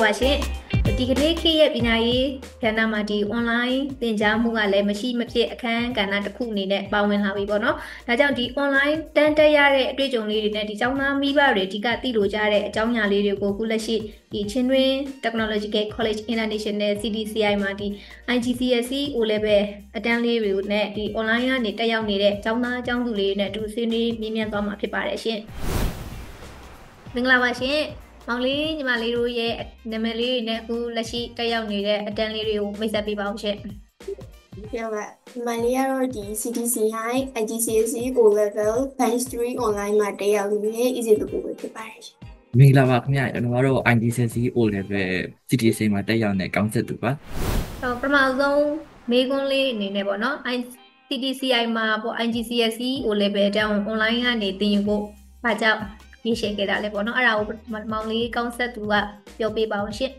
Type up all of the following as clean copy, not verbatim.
ပါရှင်ဒီကနေ့ခေတ်ရဲ့ပညာရေးကဏ္ဍမှာဒီ online သင်ကြားမှုကလည်းမရှိမဖြစ်အခန်းကဏ္ဍတစ်ခုအနေနဲ့ပါဝင်လာပြီပေါ့နော်ဒါကြောင့်ဒီ online တန်းတက်ရတဲ့အတွေ့အကြုံလေးတွေနဲ့ဒီကျောင်းသားမိဘတွေအဓိကသိလိုကြတဲ့အကြောင်းအရာလေးတွေကိုခုလက်ရှိဒီချင်းတွင် Technological College International CDCI မှာဒီ IGCSE O level အတန်းလေးတွေနဲ့ဒီ online ကနေတက်ရောက်နေတဲ့ကျောင်းသားကျောင်းသူတွေနဲ့အတူဆွေးနွေးမြင်မြန်သွားမှာဖြစ်ပါတယ်ရှင်မင်္ဂလာပါရှင်မောင်လေးညီမလေးတို့ရဲ့နာမည်လေးနဲ့အခုလက်ရှိတက်ရောက်နေတဲ့အတန်းလေးတွေကိုမိတ်ဆက်ပေးပါဦးရှင်။ပြောပါညီမလေးကတော့ဒီ CDCI IGCSE O level Science 3 online မှာတက်ရောက်နေတဲ့ easy တကူပဲဖြစ်ပါတယ်ရှင်။မင်္ဂလာပါခင်ဗျာကျွန်တော်တို့ IGCSE O level CDCI မှာတက်ရောက်နေကောင်းဆက်သူပါ။ပထမဆုံးမေးခွန်းလေးအနေနဲ့ပေါ့နော် CDCI မှာပေါ့ IGCSE O level တောင် online ကနေသင်ယူဖို့ဘာကြောင့်ရေးရှင်းခဲ့တာလဲပေါ့နော်အဲ့ဒါကိုမောင်လေးကောင်းဆက်သူကပြောပြပါအောင်ရှင်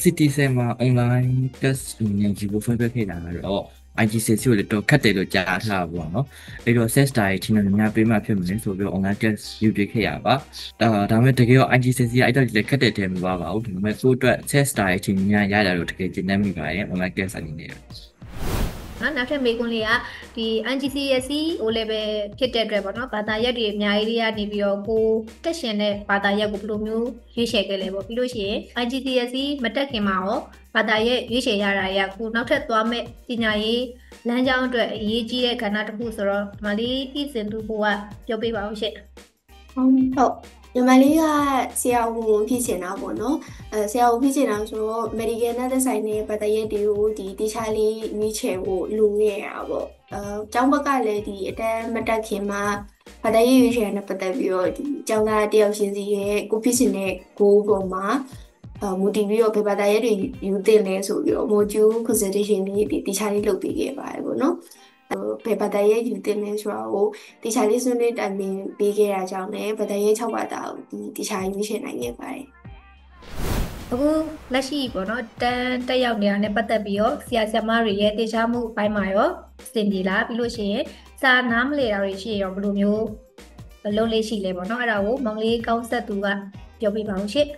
CDCI မှာ online test နဲ့ဒီကိုဖွင့်ပြခဲ့တာကတော့ IGCSE ကိုလည်းတော့ခက်တယ်လို့ကြားထားပါဘောနော်အဲ့တော့ test တိုင်းချင်းများပေးမှဖြစ်မလဲဆိုပြီး online test ယူပြခဲ့ရပါဒါပေမဲ့တကယ်တော့ IGCSE အဲ့တော့လည်းခက်တယ်တယ်မပါပါဘူးဒါပေမဲ့ဆိုအတွက် test တိုင်းချင်းများရတာလို့တကယ်ကျင်းနေမိပါရဲ့ online test အနေနဲ့နောက်ထပ်မေးခွန်းလေးကဒီ IGCSE O level ဖြစ်တဲ့အတွက်ပေါ့နော်ဘာသာရပ်တွေအများကြီးကနေပြီးတော့ကိုတက်ရှင်တဲ့ဘာသာရပ်ကိုဘယ်လိုမျိုးရွေးချယ်ခဲ့လဲပေါ့ပြီးလို့ရှိရင် IGCSE မတက်ခင်မှာရောဘာသာရပ်ရွေးချယ်ရတာရကိုနောက်ထပ်သွားမဲ့ပညာရေးလမ်းကြောင်းအတွက်အရေးကြီးတဲ့ကဏ္ဍတစ်ခုဆိုတော့ဒီမှာလေးဤစင်သူကပြောပြပါဦးရှင့်ဟုတ်ညီမလေးကဆရာဝန်ဖြစ်ချင်တာပေါ့နော်ဆရာဝန်ဖြစ်ချင်တာဆိုတော့ medical နဲ့သက်ဆိုင်တဲ့ဘာသာရပ်တွေကိုဒီတခြားလေးရွေးချယ်ဖို့လိုနေရတာပေါ့ကျောင်းဘက်ကလည်းဒီအတန်းမတက်ခင်မှာဘာသာရေးရွေးချယ်နဲ့ပတ်သက်ပြီးတော့ဒီကျောင်းသားတယောက်ချင်းစီရဲ့ကိုဖြစ်ချင်တဲ့ကိုပုံမှာမူတည်ပြီးတော့ဘာသာရေးတွေယူသင့်လဲဆိုပြီးတော့ module consultation လေးဒီတခြားလေးလုပ်ပေးခဲ့ပါတယ်ပေါ့နော်ဘာသာရေးယူတင်နေဆိုတော့တခြားလေးဆွေးနွေးတိုင်ပင်ပေးခဲ့တာကြောင့်လည်းဘာသာရေး6ဘာသာကိုတခြားရွေးချယ်နိုင်ခဲ့ပါတယ်အခုလက်ရှိပေါ့နော်တက်ရောက်နေတာနဲ့ပတ်သက်ပြီးတော့ဆရာဆရာမတွေရဲ့တေချာမှုအပိုင်းမှာရောစင်ပြေလားပြီးလို့ရှိရင်စာနားမလဲတာတွေရှိရောဘယ်လိုမျိုးလုပ်လေးရှိလဲပေါ့နော်အဲ့ဒါကိုမောင်လေးကောင်းဆက်သူကပြောပြပါဦးရှင့်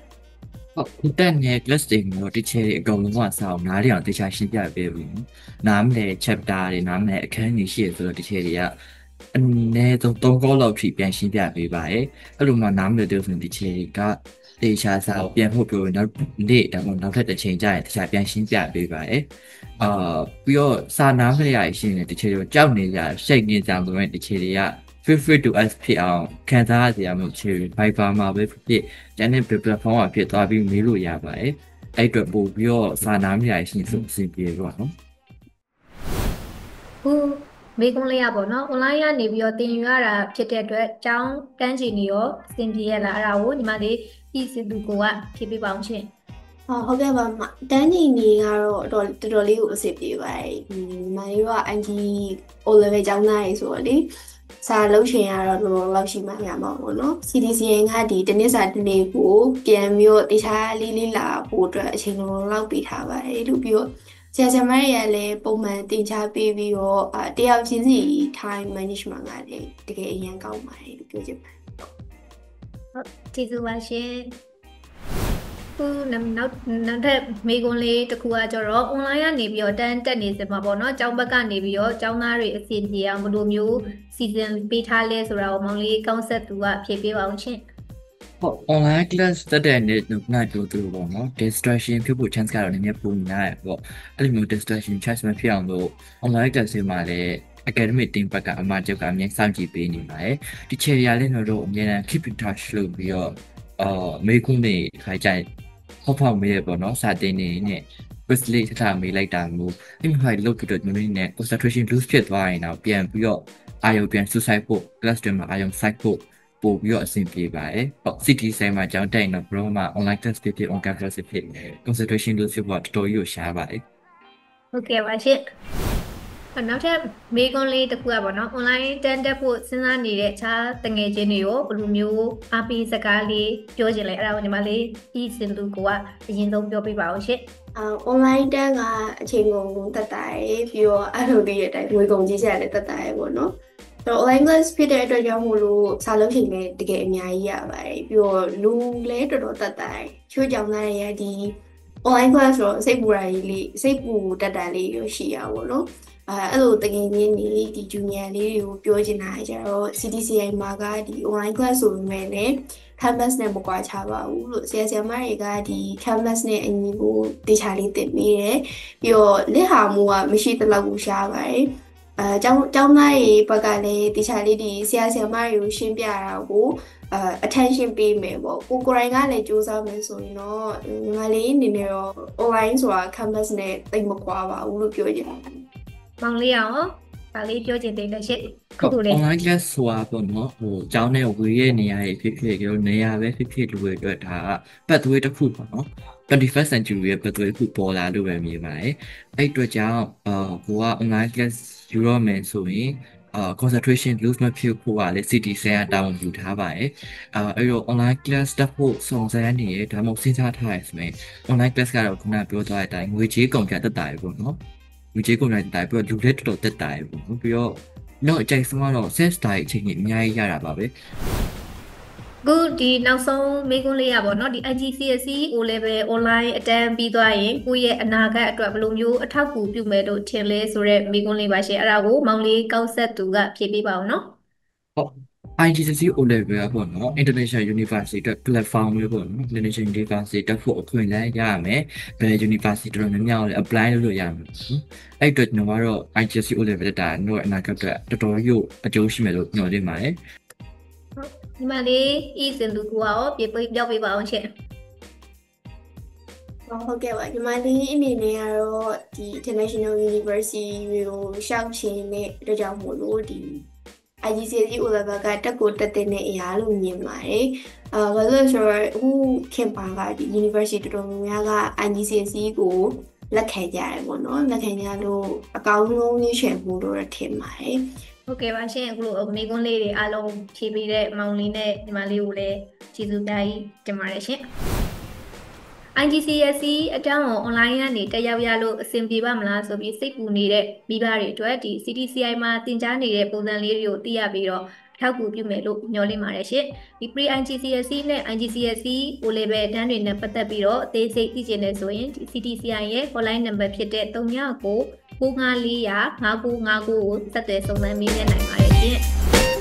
ဟုတ်တက်နေ class တွေမျိုးတချို့အကုန်လုံးကစာအောင်နားရအောင်တခြားရှင်းပြပေးဘူးနားမလဲ chapter တွေနားမလဲအခန်းကြီးရှိရဆိုတော့တချို့တွေကအနည်းဆုံး3ခေါက်လောက်ထိပြန်ရှင်းပြပေးပါရဲ့အဲ့လိုမှနားမလဲတဲ့ဆိုရင်တချို့ကတေချာစာပြန်ဖို့ပြောနောက်နေ့ဒါမှမဟုတ်နောက်ထပ်တစ်ချိန်ကျရင်တခြားပြန်ရှင်းပြပေးပါရဲ့ပြီးတော့စာနားမလဲရရှင်းတယ်တချို့ကြောက်နေကြရှိတ်နေကြလို့တချို့တွေကfeel free to us ဖြစ်အောင်ခံစားရမှုချေ Viber မှာပဲဖြစ်ကျန်တဲ့ platform မှာဖြစ်သွားပြီးမေးလို့ရပါတယ်အဲ့အတွက်ပို့ပြီးတော့စာနာမရရှိဆိုအဆင်ပြေတော့နော်ဟုတ်မေးခွန်းလေးရပါတော့ online ကနေပြီးတော့သင်ယူရတာဖြစ်တဲ့အတွက်ကျောင်းတန်းချီနေရောအဆင်ပြေရလားအဲ့ဒါကိုညီမလေးဤစစ်သူကဖြေပေးပါအောင်ရှင်ဟုတ်ကဲ့ပါတန်းညီနေကတော့တော်တော်လေးကိုအဆင်ပြေပါတယ်ညီမလေးက IG O level ကျောင်းသားရေးဆိုတော့လေစာလုံးချင်ရတော့လောလောက်ရှိမှရမှာပေါ့နော် CDCI ကဒီတနည်းစာတနေ့ကိုပြန်ပြီးတော့တခြားလေးလာဖို့အတွက်အချိန်လုံးလောက်ပေးထားပါတယ်လို့ပြီးတော့ဆရာဆရာမတွေလည်းပုံမှန်သင်ကြားပေးပြီးတော့တယောက်ချင်းစီ time management ကလည်းတကယ်အရင်ကောင်းပါတယ်လို့ပြောချင်ပါတယ်ဟုတ်ကျေးဇူးပါရှင်ခုနောက်ထပ်မေးခွန်းလေးတစ်ခုကကျတော့ online ကနေပြီးတော့တန်းတက်နေစမှာပေါ့နော်ကျောင်းဘက်ကနေပြီးတော့ကျောင်းသားတွေအစီအစဉ်အောင်ဘယ်လိုမျိုးစီစဉ်ပေးထားလဲဆိုတာကိုမောင်လေးကောင်းဆက်သူကဖြေပေးပါအောင်ရှင်ဟုတ် online class တက်တဲ့နေ့နောက်ပြောသူပေါ့နော် distraction ဖြစ်ဖို့ chance ကတော့နည်းနည်းပိုများတယ်ပေါ့အဲ့လိုမျိုး distraction chance မဖြစ်အောင်လို့ online class တွေမှာလည်း academic team ဘက်ကအမှကျောက်ကအမြဲစောင့်ကြည့်ပေးနေပါတယ်ဒီချေရလေးတို့အမြဲတမ်း keep in touch လုပ်ပြီးတော့မေးခွန်းတွေခိုင်ကြိုင်ဟုတ်ဖောက်မေးရပေါ့နော်စာတင်နေနဲ့ quiz လေးထားမေးလိုက်တာမျိုးအဲ့ဒီဖိုင်လုပ်ပြီးတော့မျိုးနဲ့ concentration lose ဖြစ်သွားရင်တော့ပြန်ပြီးတော့အာရုံပြန်စုဆိုင်ဖို့ class တွေမှာအာရုံစိုက်ဖို့ပို့ပြီးတော့အဆင်ပြေပါတယ်ဟုတ် CDCI မှာကျောင်းတက်ရင်တော့ bro မှာ online test ဖြစ် on campus ဖြစ် concentration lose ဖြစ်ဖို့တော်တော်ကြီးကိုရှားပါတယ်ဟုတ်ကဲ့ပါရှင်နောက်ထပ်မေးခွန်းလေးတစ်ခုကပေါ့နော် online တန်းတက်ဖို့စဉ်းစားနေတဲ့အခြားတငယ်ချင်းတွေရောဘယ်လိုမျိုးအားပေးစကားလေးပြောချင်လဲအဲ့ဒါကိုညီမလေးဤစင်သူကအရင်ဆုံးပြောပြပါဦးရှင်online တန်းကအချိန်ကုန်တက်တာရယ်ပြီးတော့အဲ့လိုတည်းရဲ့အတိုင်းငွေကုန်ကြီးချက်လည်းတက်တာရယ်ပေါ့နော် တော့ online class ဖြစ်တဲ့အတွက်ကြောင့်မို့လို့စာလုံးချိန်လည်းတကယ်အများကြီးရပါတယ်ပြီးတော့လူလည်းတော်တော်တက်တယ်ချို့ကြောင့်လည်းရဒီ online class ဆိုတော့စိတ်ပူတာလေးစိတ်ပူတက်တာလေးရရှိရပါတော့အဲ့လိုတကယ်ချင်းနေဒီ junior လေးတွေကိုပြောချင်တာကြတော့ CTCI မှာကဒီ online class ဆိုပေမဲ့လည်း canvas နဲ့မကွာခြားပါဘူးလို့ဆရာမတွေကဒီ canvas နဲ့အညီကိုတေချာလေးသင်ပေးတယ်ပြီးတော့လက်ဟာမှုကမရှိတလောက်ကိုရှားပါတယ်ကျောင်းသားတွေဘက်ကလည်းတေချာလေးဒီဆရာမတွေကိုရှင်းပြတာကိုattention ပေးမယ်ပေါ့ကိုရိုင်းကလည်းစူးစမ်းမယ်ဆိုရင်တော့ညီမလေးအနေနဲ့တော့ online ဆိုတာ canvas နဲ့တိတ်မကွာပါဘူးလို့ပြောချင်ပါတယ်မောင်လေးရောဗာလေးပြောချင်တယ်လက်ရှိခုခုလေး online class ဆိုတာပေါ့နော်ကျောင်းထဲကိုဝေရဲ့နေရာတွေဖြစ်ဖြစ်ကြောနေရာပဲဖြစ်ဖြစ်လူတွေအတွက်ဒါကပတ်သွေးတစ်ခုပေါ့နော် 21st century ရဲ့ပတ်သွေးတစ်ခုပေါ်လာလို့ပဲမြင်ပါတယ်အဲ့အတွက်ကြောင့်ကိုက online class ယူရမယ်ဆိုရင်concentration lose မဖြစ်ဖို့ကလည်း CT ဆရာတာဝန်ယူထားပါတယ်အဲ့တော့ online class တက်ဖို့စုံစမ်းနေရဒါမှမဟုတ်စဉ်းစားထားရဆိုရင် online class ကတော့ခုနပြောသွားတဲ့အတိုင်းငွေကြေးကုန်ကျတက်တာပဲပေါ့နော်ငွေကြေးကုန်ကျတက်တာပြီးတော့လူလက်တော်တက်တာပဲပေါ့ပြီးတော့နောက်အကြိုက်ဆုံးကတော့ sense တိုင်းအချိန်ကြီးအများကြီးရတာပါပဲခုဒီနောက်ဆုံးမေးခွန်းလေးရပါတော့ဒီ IGCSE O level online အတန်းပြီးသွားရင်ကိုယ့်ရဲ့အနာဂတ်အတွက်ဘယ်လိုမျိုးအထောက်အကူပြုမယ်လို့ထင်လဲဆိုတော့မေးခွန်းလေးပါရှင်အဲ့ဒါကိုမောင်လေးကောက်ဆက်သူကဖြေပေးပါအောင်နော်ဟုတ် IGCSE O level ပေါ့နော် International University အတွက် platform မျိုးပေါ့နော် International University တက်ဖို့အခွင့်အရေးရရမယ်ဘယ် University တော်တော်များများလည်း apply လုပ်လို့ရမယ်အဲ့အတွက်ကျွန်တော်ကတော့ IGCSE O level တက်တာတော့အနာဂတ်အတွက်တော်တော်ကြီးအကျိုးရှိမယ်လို့ညွှန်နေပါတယ်ဒီမှာလေးဤစင်သူကရောပြောပြပါအောင်ရှင်ဟုတ်ကဲ့ပါညီမလေးအနေနဲ့ကတော့ဒီ International University ကိုရှောက်ချင်တဲ့အတွက်ကြောင့်မို့လို့ဒီ IGCSE O level ကတက်ကိုတက်တဲ့အရာလို့မြင်ပါတယ်ဘာလို့လဲဆိုတော့အခုခင်ပါကဒီ University တော်တော်များများက IGCSE ကိုလက်ခံကြရတယ်ပေါ့နော်လက်ခံကြလို့အကောင်းဆုံးရွေးချယ်မှုလို့ထင်ပါတယ်ဟုတ်ကဲ့ပါရှင်အခုလိုမိကွန်းလေးတွေအားလုံးဖြည့်ပေးတဲ့မောင်လေးနဲ့ညီမလေးကိုလည်းကျေးဇူးတင်ပါတယ်ရှင် IGCSE အကြောင်းကို online ကနေတက်ရောက်ရလို့အဆင်ပြေပါမလားဆိုပြီးစိတ်ပူနေတဲ့မိဘတွေအတွက်ဒီ CTCI မှာသင်ကြားနေတဲ့ပုံစံလေးတွေကိုသိရပြီးတော့ထောက်ကူပြုမယ်လို့ညွှန်လင်းပါတယ်ရှင်ဒီ pre IGCSE နဲ့ IGCSE O level အတန်းတွေနဲ့ပတ်သက်ပြီးတော့အသေးစိတ်သိချင်တယ်ဆိုရင်ဒီ CTCI ရဲ့ hotline number ဖြစ်တဲ့3996545999ကိုဆက်သွယ်စုံစမ်းမေးမြန်းနိုင်ပါတယ်ရှင်